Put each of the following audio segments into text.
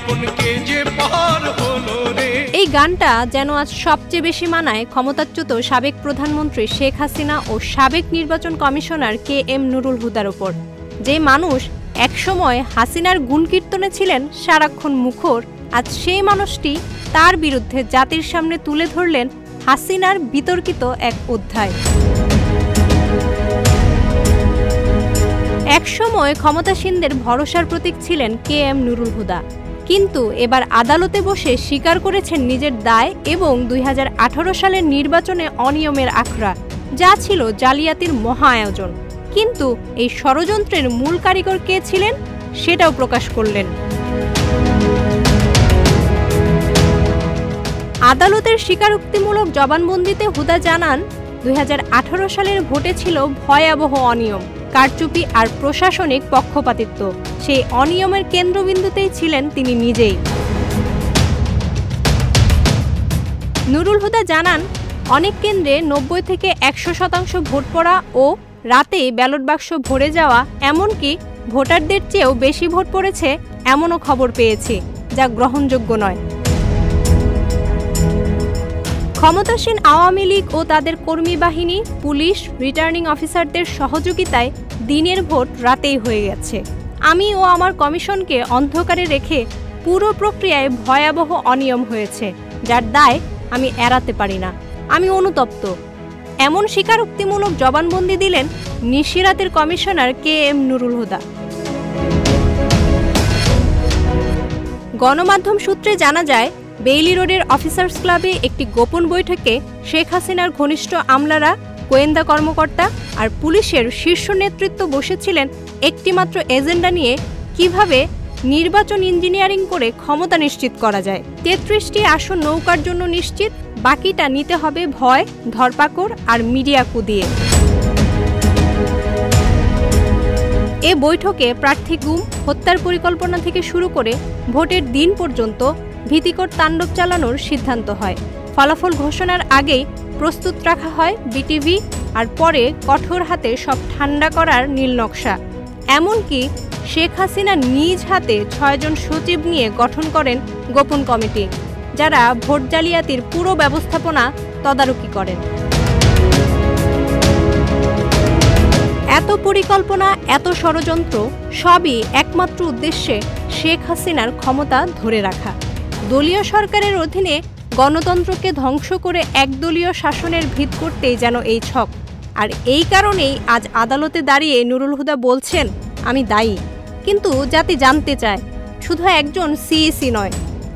জীবনকে যে পার হলো রে। এই গানটা যেন আজ সবচেয়ে বেশি মানায় ক্ষমতাচ্যুত সাবেক প্রধানমন্ত্রী শেখ হাসিনা ও সাবেক নির্বাচন কমিশনার KM নুরুল হুদার ওপর, যে মানুষ একসময় হাসিনার গুণকীর্তনে ছিলেন সারাক্ষণ মুখর, আজ সেই মানুষটি তার বিরুদ্ধে জাতির সামনে তুলে ধরলেন হাসিনার বিতর্কিত এক অধ্যায়। একসময় ক্ষমতাসীনদের ভরসার প্রতীক ছিলেন KM নুরুল হুদা, কিন্তু এবার আদালতে বসে স্বীকার করেছেন নিজের দায় এবং 2018 সালের নির্বাচনে অনিয়মের আখড়া, যা ছিল জালিয়াতির মহা আয়োজন। কিন্তু এই ষড়যন্ত্রের মূল কারিগর কে ছিলেন সেটাও প্রকাশ করলেন। আদালতের স্বীকারোক্তিমূলক জবানবন্দিতে হুদা জানান, 2018 সালের ভোটে ছিল ভয়াবহ অনিয়ম, কারচুপি আর প্রশাসনিক পক্ষপাতিত্ব। সেই অনিয়মের কেন্দ্রবিন্দুতেই ছিলেন তিনি নিজেই। নুরুল হুদা জানান, অনেক কেন্দ্রে 90 থেকে 100% ভোট পড়া ও রাতে ব্যালট বাক্স ভরে যাওয়া, এমনকি ভোটারদের চেয়েও বেশি ভোট পড়েছে এমনও খবর পেয়েছি, যা গ্রহণযোগ্য নয়। ক্ষমতাসীন আওয়ামী লীগ ও তাদের কর্মী বাহিনী, পুলিশ, রিটার্নিং অফিসারদের সহযোগিতায় দিনের ভোট রাতেই হয়ে গেছে। আমি ও আমার কমিশনকে অন্ধকারে রেখে পুরো প্রক্রিয়ায় ভয়াবহ অনিয়ম হয়েছে, যার দায় আমি এড়াতে পারি না। আমি অনুতপ্ত। এমন স্বীকারোক্তিমূলক জবানবন্দি দিলেন নিশিরাতের কমিশনার KM নুরুল হুদা। গণমাধ্যম সূত্রে জানা যায়, বেইলি রোডের অফিসার্স ক্লাবে একটি গোপন বৈঠকে শেখ হাসিনার ঘনিষ্ঠ আমলারা, গোয়েন্দা কর্মকর্তা আর পুলিশের শীর্ষ নেতৃত্ব বসেছিলেন একটিমাত্র এজেন্ডা নিয়ে, কিভাবে নির্বাচন ইঞ্জিনিয়ারিং করে ক্ষমতা নিশ্চিত করা যায়। 33টি আসন নৌকার জন্য নিশ্চিত, বাকিটা নিতে হবে ভয়, ধরপাকড় আর মিডিয়া কু দিয়ে। এ বৈঠকে প্রার্থী গুম, হত্যার পরিকল্পনা থেকে শুরু করে ভোটের দিন পর্যন্ত ভীতিকর তাণ্ডব চালানোর সিদ্ধান্ত হয়। ফলাফল ঘোষণার আগেই প্রস্তুত রাখা হয় বিটিভি, আর পরে কঠোর হাতে সব ঠান্ডা করার নীলনকশা। এমনকি শেখ হাসিনা নিজ হাতে 6 জন সচিব নিয়ে গঠন করেন গোপন কমিটি, যারা ভোট জালিয়াতির পুরো ব্যবস্থাপনা তদারকি করেন। এত পরিকল্পনা, এত ষড়যন্ত্র, সবই একমাত্র উদ্দেশ্যে শেখ হাসিনার ক্ষমতা ধরে রাখা। দলীয় সরকারের অধীনে গণতন্ত্রকে ধ্বংস করে একদলীয় শাসনের ভিত করতেই যেন এই ছক। আর এই কারণেই আজ আদালতে দাঁড়িয়ে নুরুল হুদা বলছেন, আমি দায়ী। কিন্তু জাতি জানতে চায়, শুধু একজন সিইসি নয়,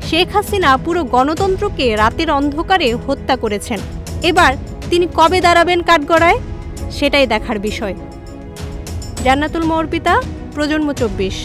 শেখ হাসিনা পুরো গণতন্ত্রকে রাতের অন্ধকারে হত্যা করেছেন। এবার তিনি কবে দাঁড়াবেন কাঠগড়ায়, সেটাই দেখার বিষয়। জান্নাতুল মর্পিতা, প্রজন্ম 24।